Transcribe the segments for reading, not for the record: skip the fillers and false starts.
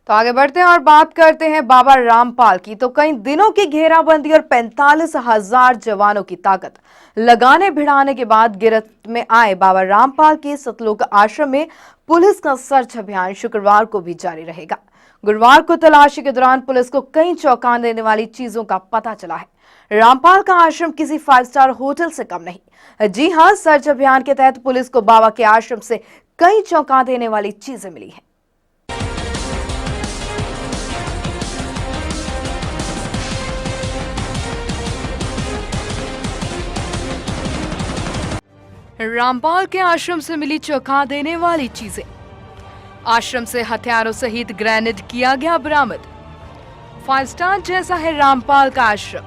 तो आगे बढ़ते हैं और बात करते हैं बाबा रामपाल की। तो कई दिनों की घेराबंदी और 45,000 जवानों की ताकत लगाने भिड़ाने के बाद गिरफ्त में आए बाबा रामपाल के सतलोक आश्रम में पुलिस का सर्च अभियान शुक्रवार को भी जारी रहेगा। गुरुवार को तलाशी के दौरान पुलिस को कई चौंका देने वाली चीजों का पता चला है। रामपाल का आश्रम किसी 5 स्टार होटल से कम नहीं। जी हां, सर्च अभियान के तहत पुलिस को बाबा के आश्रम से कई चौंका देने वाली चीजें मिली हैं। रामपाल के आश्रम से मिली चौंका देने वाली चीजें। आश्रम से हथियारों सहित ग्रेनेड किया गया बरामद। 5 स्टार जैसा है रामपाल का आश्रम।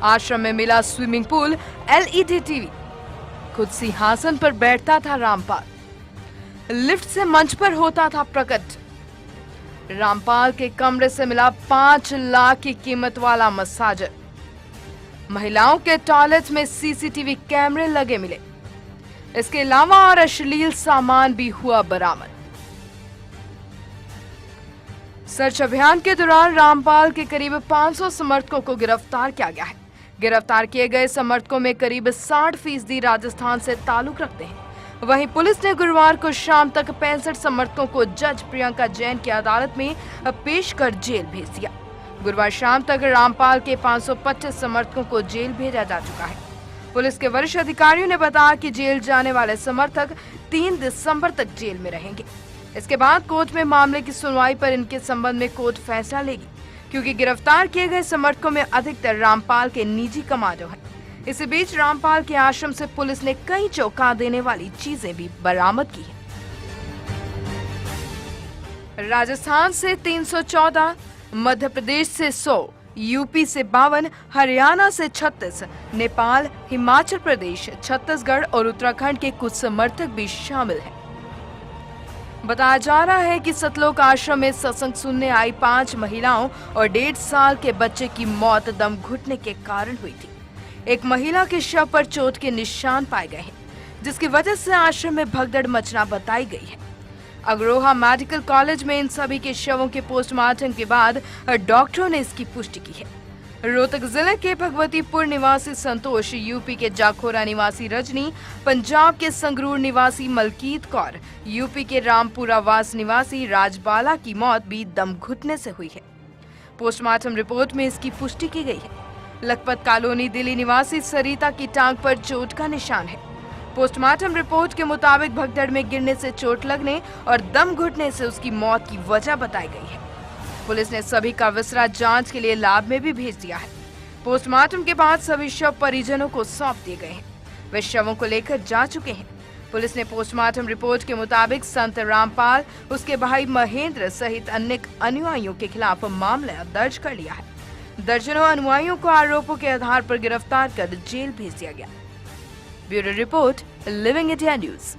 आश्रम में मिला स्विमिंग पूल, एलईडी टीवी। खुद सिंहासन पर बैठता था रामपाल। लिफ्ट से मंच पर होता था प्रकट। रामपाल के कमरे से मिला 5 लाख की कीमत वाला मसाजर। महिलाओं के टॉयलेट में सीसीटीवी कैमरे लगे मिले। इसके अलावा और अश्लील सामान भी हुआ बरामद। सर्च अभियान के दौरान रामपाल के करीब 500 समर्थकों को गिरफ्तार किया गया है। गिरफ्तार किए गए समर्थकों में करीब 60% राजस्थान से ताल्लुक रखते हैं। वहीं पुलिस ने गुरुवार को शाम तक 65 समर्थकों को जज प्रियंका जैन की अदालत में पेश कर जेल भेज दिया। गुरुवार शाम तक रामपाल के 525 समर्थकों को जेल भेजा जा चुका है। पुलिस के वरिष्ठ अधिकारियों ने बताया कि जेल जाने वाले समर्थक 3 दिसंबर तक जेल में रहेंगे। इसके बाद कोर्ट में मामले की सुनवाई पर इनके संबंध में कोर्ट फैसला लेगी, क्योंकि गिरफ्तार किए गए समर्थकों में अधिकतर रामपाल के निजी कमांडो हैं। इसी बीच रामपाल के आश्रम से पुलिस ने कई चौंका देने वाली चीजें भी बरामद की हैं। राजस्थान से 314, मध्य प्रदेश से 100, यूपी से 52, हरियाणा से 36, नेपाल, हिमाचल प्रदेश, छत्तीसगढ़ और उत्तराखंड के कुछ समर्थक भी शामिल हैं। बताया जा रहा है कि सतलोक आश्रम में सत्संग सुनने आई 5 महिलाओं और 1.5 साल के बच्चे की मौत दम घुटने के कारण हुई थी। एक महिला के शव पर चोट के निशान पाए गए हैं, जिसकी वजह से आश्रम में भगदड़ मचना बताई गई है। अग्रोहा मेडिकल कॉलेज में इन सभी के शवों के पोस्टमार्टम के बाद डॉक्टरों ने इसकी पुष्टि की है। रोहतक जिले के भगवतीपुर निवासी संतोष, यूपी के जाखोरा निवासी रजनी, पंजाब के संगरूर निवासी मलकीत कौर, यूपी के रामपुरा वास निवासी राजबाला की मौत भी दम घुटने से हुई है। पोस्टमार्टम रिपोर्ट में इसकी पुष्टि की गई है। लखपत कॉलोनी दिल्ली निवासी सरिता की टांग पर चोट का निशान है। पोस्टमार्टम रिपोर्ट के मुताबिक भगदड़ में गिरने से चोट लगने और दम घुटने से उसकी मौत की वजह बताई गई है। पुलिस ने सभी का विसरा जांच के लिए लैब में भी भेज दिया है। पोस्टमार्टम के बाद सभी शव परिजनों को सौंप दिए गए हैं। वे शवों को लेकर जा चुके हैं। पुलिस ने पोस्टमार्टम रिपोर्ट के मुताबिक संत रामपाल, उसके भाई महेंद्र सहित अन्य अनुयायियों के खिलाफ मामला दर्ज कर लिया है। दर्जनों अनुयायियों को आरोपों के आधार पर गिरफ्तार कर जेल भेज दिया गया। Bureau report, living India news.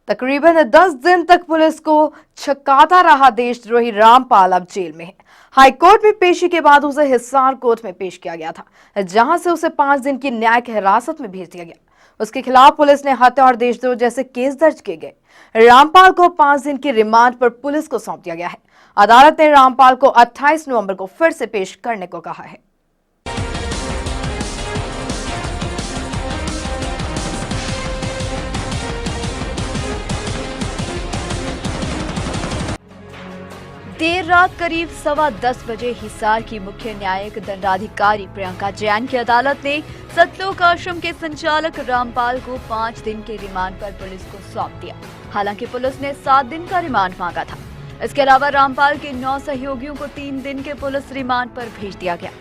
तकरीबन 10 दिन तक पुलिस को छकाता रहा देशद्रोही रामपाल अब जेल में है। हाईकोर्ट में पेशी के बाद उसे हिसार कोर्ट में पेश किया गया था, जहां से उसे 5 दिन की न्यायिक हिरासत में भेज दिया गया। उसके खिलाफ पुलिस ने हत्या और देशद्रोह जैसे केस दर्ज किए गए। रामपाल को 5 दिन की रिमांड पर पुलिस को सौंप दिया गया है। अदालत ने रामपाल को 28 नवंबर को फिर से पेश करने को कहा है। देर रात करीब 10:15 बजे हिसार की मुख्य न्यायिक दंडाधिकारी प्रियंका जैन की अदालत ने सतलोक आश्रम के संचालक रामपाल को 5 दिन के रिमांड पर पुलिस को सौंप दिया। हालांकि पुलिस ने 7 दिन का रिमांड मांगा था। इसके अलावा रामपाल के 9 सहयोगियों को 3 दिन के पुलिस रिमांड पर भेज दिया गया।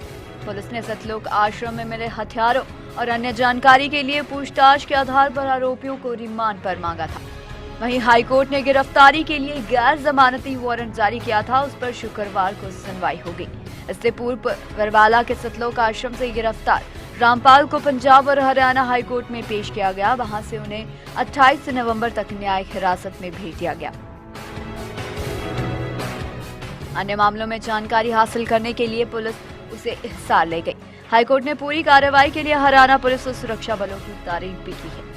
पुलिस ने सतलोक आश्रम में मिले हथियारों और अन्य जानकारी के लिए पूछताछ के आधार पर आरोपियों को रिमांड पर मांगा था। वहीं हाईकोर्ट ने गिरफ्तारी के लिए गैर जमानती वारंट जारी किया था, उस पर शुक्रवार को सुनवाई होगी। इससे पूर्व बरवाला के सतलोक आश्रम से गिरफ्तार रामपाल को पंजाब और हरियाणा हाईकोर्ट में पेश किया गया। वहां से उन्हें 28 नवंबर तक न्यायिक हिरासत में भेज दिया गया। अन्य मामलों में जानकारी हासिल करने के लिए पुलिस उसे हिसार ले गई। हाईकोर्ट ने पूरी कार्रवाई के लिए हरियाणा पुलिस और सुरक्षा बलों की तारीफ भी की है।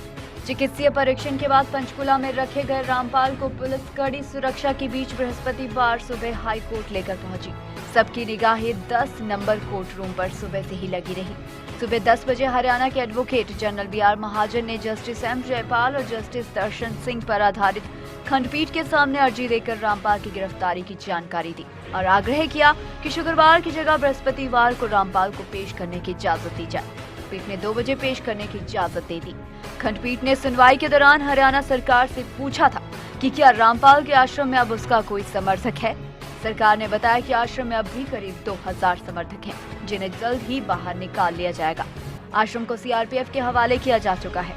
चिकित्सीय परीक्षण के बाद पंचकुला में रखे गए रामपाल को पुलिस कड़ी सुरक्षा के बीच बृहस्पतिवार सुबह हाई कोर्ट लेकर पहुंची। सबकी निगाहें 10 नंबर कोर्ट रूम पर सुबह से ही लगी रही। सुबह 10 बजे हरियाणा के एडवोकेट जनरल बी.आर. महाजन ने जस्टिस एम. जयपाल और जस्टिस दर्शन सिंह पर आधारित खंडपीठ के सामने अर्जी देकर रामपाल की गिरफ्तारी की जानकारी दी और आग्रह किया कि शुक्रवार की जगह बृहस्पतिवार को रामपाल को पेश करने की इजाजत दी जाए। पीठ ने 2 बजे पेश करने की इजाजत दे दी। खंडपीठ ने सुनवाई के दौरान हरियाणा सरकार से पूछा था कि क्या रामपाल के आश्रम में अब उसका कोई समर्थक है। सरकार ने बताया कि आश्रम में अब भी करीब 2000 समर्थक हैं, जिन्हें जल्द ही बाहर निकाल लिया जाएगा। आश्रम को सीआरपीएफ के हवाले किया जा चुका है।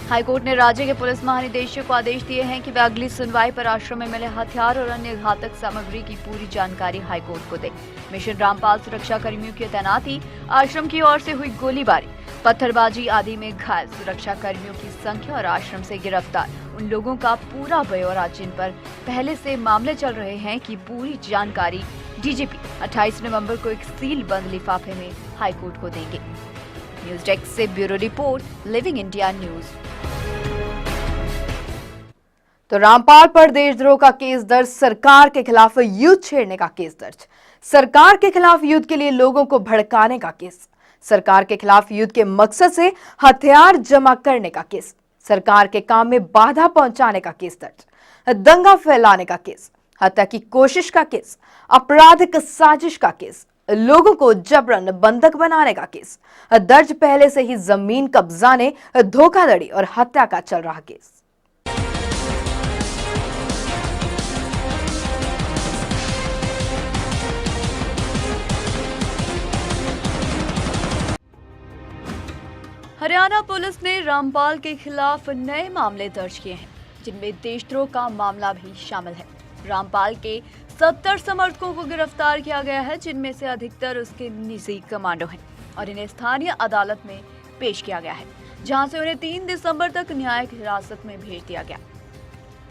हाईकोर्ट ने राज्य के पुलिस महानिदेशक को आदेश दिए हैं कि वे अगली सुनवाई पर आश्रम में मिले हथियार और अन्य घातक सामग्री की पूरी जानकारी हाईकोर्ट को दे। मिशन रामपाल सुरक्षा कर्मियों की तैनाती, आश्रम की ओर से हुई गोलीबारी, पत्थरबाजी आदि में घायल सुरक्षा कर्मियों की संख्या और आश्रम से गिरफ्तार उन लोगों का पूरा ब्यौरा जिन पर पहले से मामले चल रहे हैं की पूरी जानकारी डीजीपी 28 नवंबर को एक सील बंद लिफाफे में हाईकोर्ट को देंगे। न्यूज डेस्क से bureau report, living India news. तो रामपाल पर देशद्रोह का केस दर्ज, सरकार के खिलाफ युद्ध छेड़ने का केस दर्ज, सरकार के खिलाफ युद्ध के लिए लोगों को भड़काने का केस, सरकार के खिलाफ युद्ध के मकसद से हथियार जमा करने का केस, सरकार के काम में बाधा पहुंचाने का केस दर्ज, दंगा फैलाने का केस, हत्या की कोशिश का केस, आपराधिक साजिश का केस, लोगों को जबरन बंधक बनाने का केस दर्ज, पहले से ही जमीन कब्जाने, धोखाधड़ी और हत्या का चल रहा केस। हरियाणा पुलिस ने रामपाल के खिलाफ नए मामले दर्ज किए हैं, जिनमें देशद्रोह का मामला भी शामिल है। रामपाल के 70 समर्थकों को गिरफ्तार किया गया है, जिनमें से अधिकतर उसके निजी कमांडो हैं और इन्हें स्थानीय अदालत में पेश किया गया है, जहां से उन्हें 3 दिसंबर तक न्यायिक हिरासत में भेज दिया गया।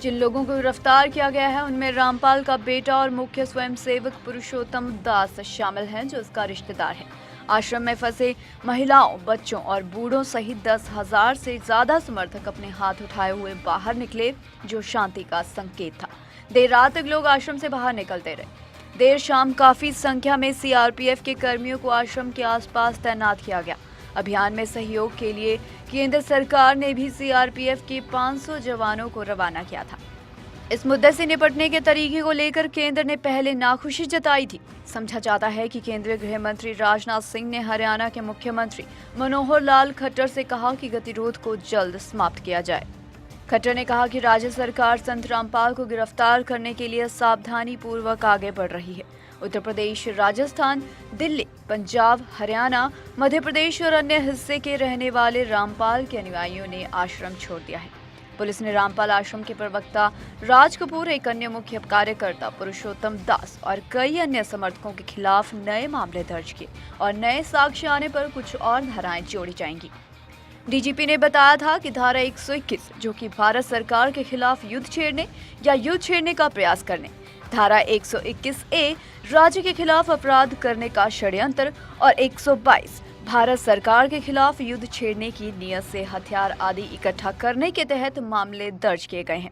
जिन लोगों को गिरफ्तार किया गया है उनमें रामपाल का बेटा और मुख्य स्वयंसेवक पुरुषोत्तम दास शामिल हैं, जो उसका रिश्तेदार है। आश्रम में फंसे महिलाओं, बच्चों और बूढ़ों सहित 10,000 से ज्यादा समर्थक अपने हाथ उठाए हुए बाहर निकले, जो शांति का संकेत था। देर रात तक लोग आश्रम से बाहर निकलते रहे। देर शाम काफी संख्या में सीआरपीएफ के कर्मियों को आश्रम के आसपास तैनात किया गया। अभियान में सहयोग के लिए केंद्र सरकार ने भी सीआरपीएफ के 500 जवानों को रवाना किया था। इस मुद्दे से निपटने के तरीके को लेकर केंद्र ने पहले नाखुशी जताई थी। समझा जाता है कि केंद्रीय गृह मंत्री राजनाथ सिंह ने हरियाणा के मुख्यमंत्री मनोहर लाल खट्टर से कहा कि गतिरोध को जल्द समाप्त किया जाए। खट्टर ने कहा कि राज्य सरकार संत रामपाल को गिरफ्तार करने के लिए सावधानी पूर्वक आगे बढ़ रही है। उत्तर प्रदेश, राजस्थान, दिल्ली, पंजाब, हरियाणा, मध्य प्रदेश और अन्य हिस्से के रहने वाले रामपाल के अनुयायियों ने आश्रम छोड़ दिया है। पुलिस ने रामपाल आश्रम के प्रवक्ता राज कपूर, एक अन्य मुख्य कार्यकर्ता पुरुषोत्तम दास और कई अन्य समर्थकों के खिलाफ नए मामले दर्ज किए और नए साक्ष्य आने पर कुछ और धाराएं जोड़ी जाएंगी। डीजीपी ने बताया था कि धारा 121, जो कि भारत सरकार के खिलाफ युद्ध छेड़ने या युद्ध छेड़ने का प्रयास करने, धारा 121A राज्य के खिलाफ अपराध करने का षड्यंत्र और 122 भारत सरकार के खिलाफ युद्ध छेड़ने की नीयत से हथियार आदि इकट्ठा करने के तहत मामले दर्ज किए गए हैं।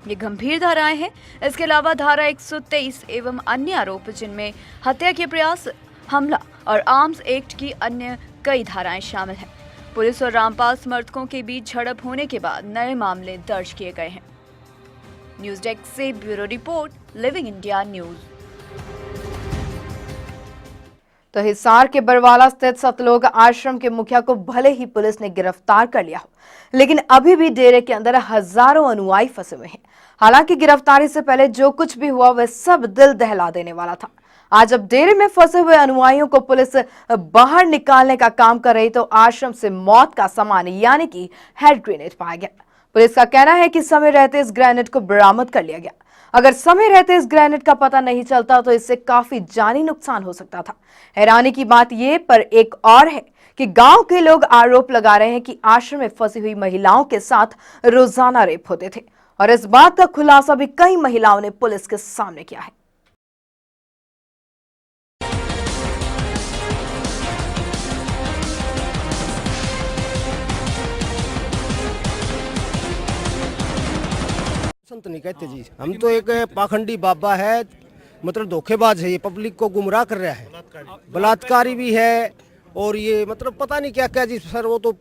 ये गंभीर धाराएं हैं। इसके अलावा धारा 123 एवं अन्य आरोप, जिनमें हत्या के प्रयास, हमला और आर्म्स एक्ट की अन्य कई धाराएं शामिल हैं। पुलिस और रामपाल समर्थकों के बीच झड़प होने के बाद नए मामले दर्ज किए गए हैं। न्यूज डेस्क से bureau report, living India news. तो हिसार के बरवाला स्थित सतलोक आश्रम के मुखिया को भले ही पुलिस ने गिरफ्तार कर लिया हो, लेकिन अभी भी डेरे के अंदर हजारों अनुयायी फंसे हुए हैं। हालांकि गिरफ्तारी से पहले जो कुछ भी हुआ वह सब दिल दहला देने वाला था। आज जब डेरे में फंसे हुए अनुयायियों को पुलिस बाहर निकालने का काम कर रही तो आश्रम से मौत का सामान यानी कि हैंड ग्रेनेड पाया गया। पुलिस का कहना है कि समय रहते इस ग्रेनेड को बरामद कर लिया गया। अगर समय रहते इस ग्रेनेड का पता नहीं चलता तो इससे काफी जानी नुकसान हो सकता था। हैरानी की बात यह पर एक और है कि गांव के लोग आरोप लगा रहे हैं कि आश्रम में फंसी हुई महिलाओं के साथ रोजाना रेप होते थे और इस बात का खुलासा भी कई महिलाओं ने पुलिस के सामने किया है। संत नहीं कहते जी, हम तो एक पाखंडी बाबा है, मतलब धोखेबाज है, ये पब्लिक को गुमराह कर रहा है, बलात्कारी भी है और ये मतलब पता नहीं क्या क्या जी सर। वो तो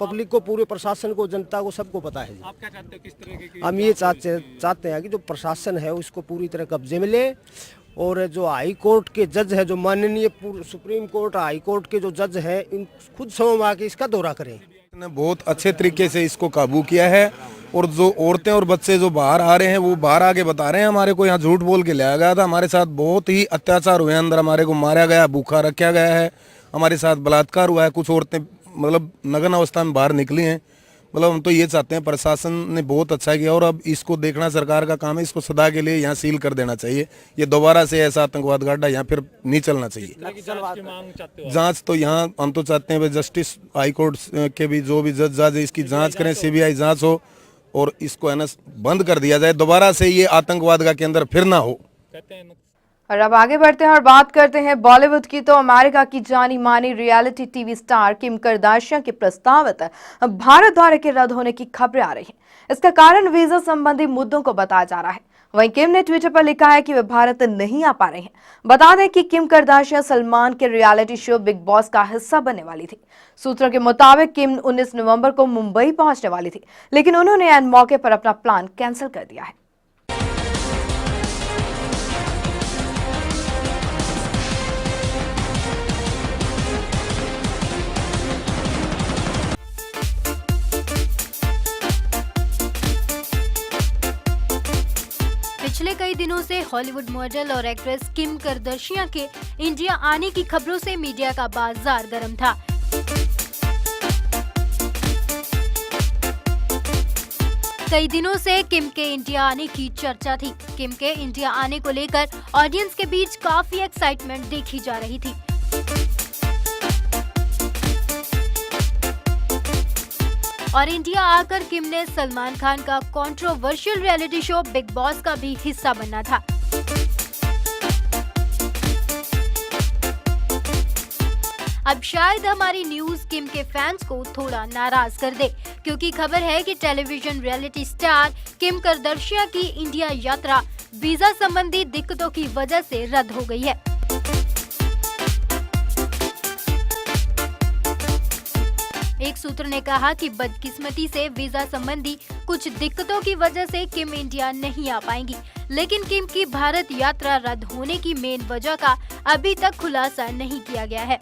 पब्लिक को, पूरे प्रशासन को, जनता को, सबको पता है जी। आप क्या चाहते हो, किस तरह की? हम ये चाहते हैं कि जो प्रशासन है उसको पूरी तरह कब्जे में ले, और जो हाई कोर्ट के जज है, जो माननीय सुप्रीम कोर्ट, हाई कोर्ट के जो जज हैं, इन खुद समझ में आके इसका दौरा करें। ने बहुत अच्छे तरीके से इसको काबू किया है, और जो औरतें और बच्चे जो बाहर आ रहे हैं वो बाहर आके बता रहे हैं हमारे को यहाँ झूठ बोल के लाया गया था, हमारे साथ बहुत ही अत्याचार हुए, अंदर हमारे को मारा गया, भूखा रखा गया है, हमारे साथ बलात्कार हुआ है, कुछ औरतें मतलब नग्न अवस्था में बाहर निकली हैं। मतलब हम तो ये चाहते हैं, प्रशासन ने बहुत अच्छा किया और अब इसको देखना सरकार का काम है, इसको सदा के लिए यहाँ सील कर देना चाहिए। ये दोबारा से ऐसा आतंकवाद गड्ढा यहाँ फिर नहीं चलना चाहिए। जांच की मांग चाहते हो? जांच तो यहाँ हम तो चाहते हैं जस्टिस हाई कोर्ट के भी जो भी जज है इसकी जांच करें, सीबीआई जांच हो और इसको है ना बंद कर दिया जाए, दोबारा से ये आतंकवाद का केंद्र फिर ना हो। कहते हैं और अब आगे बढ़ते हैं और बात करते हैं बॉलीवुड की। तो अमेरिका की जानी मानी रियलिटी टीवी स्टार किम करदाशियां के प्रस्तावित भारत दौरे के रद्द होने की खबरें आ रही हैं। इसका कारण वीजा संबंधी मुद्दों को बताया जा रहा है। वहीं किम ने ट्विटर पर लिखा है कि वे भारत नहीं आ पा रहे हैं। बता दें कि किम करदाशियां सलमान के रियलिटी शो बिग बॉस का हिस्सा बनने वाली थी। सूत्रों के मुताबिक किम 19 नवंबर को मुंबई पहुंचने वाली थी, लेकिन उन्होंने ऐन मौके पर अपना प्लान कैंसिल कर दिया है। पिछले कई दिनों से हॉलीवुड मॉडल और एक्ट्रेस किम करदाशियां के इंडिया आने की खबरों से मीडिया का बाजार गर्म था। कई दिनों से किम के इंडिया आने की चर्चा थी। किम के इंडिया आने को लेकर ऑडियंस के बीच काफी एक्साइटमेंट देखी जा रही थी। और इंडिया आकर किम ने सलमान खान का controversial reality show big boss का भी हिस्सा बनना था। अब शायद हमारी न्यूज किम के फैंस को थोड़ा नाराज कर दे, क्योंकि खबर है कि टेलीविजन रियलिटी स्टार किम करदाशियां की इंडिया यात्रा वीजा संबंधी दिक्कतों की वजह से रद्द हो गई है। एक सूत्र ने कहा कि बदकिस्मती से वीजा संबंधी कुछ दिक्कतों की वजह से किम इंडिया नहीं आ पाएंगी, लेकिन किम की भारत यात्रा रद्द होने की मेन वजह का अभी तक खुलासा नहीं किया गया है।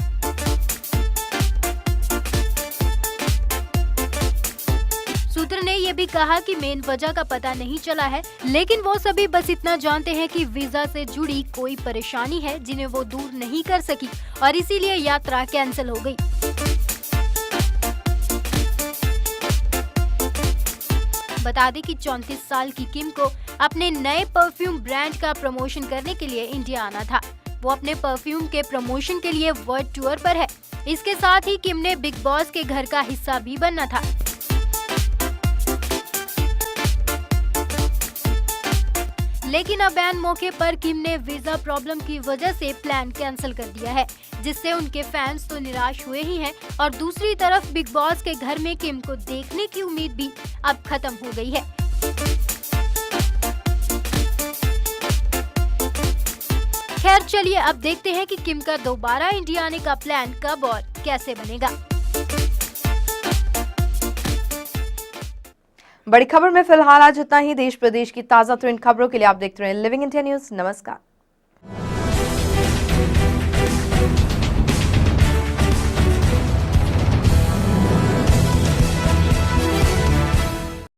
सूत्र ने यह भी कहा कि मेन वजह का पता नहीं चला है, लेकिन वो सभी बस इतना जानते हैं कि वीजा से जुड़ी कोई परेशानी है जिन्हें वो दूर नहीं कर सकी और इसीलिए यात्रा कैंसिल हो गई। बता दें कि 34 साल की किम को अपने नए परफ्यूम ब्रांड का प्रमोशन करने के लिए इंडिया आना था। वो अपने परफ्यूम के प्रमोशन के लिए वर्ल्ड टूर पर है। इसके साथ ही किम ने बिग बॉस के घर का हिस्सा भी बनना था। लेकिन अब ऐन मौके पर किम ने वीजा प्रॉब्लम की वजह से प्लान कैंसिल कर दिया है, जिससे उनके फैंस तो निराश हुए ही हैं और दूसरी तरफ बिग बॉस के घर में किम को देखने की उम्मीद भी अब खत्म हो गई है। खैर चलिए अब देखते हैं कि किम का दोबारा इंडिया आने का प्लान कब और कैसे बनेगा। बड़ी खबर में फिलहाल आज इतना ही। देश प्रदेश की ताजा तरीन खबरों के लिए आप देखते रहे लिविंग इंडिया न्यूज। नमस्कार।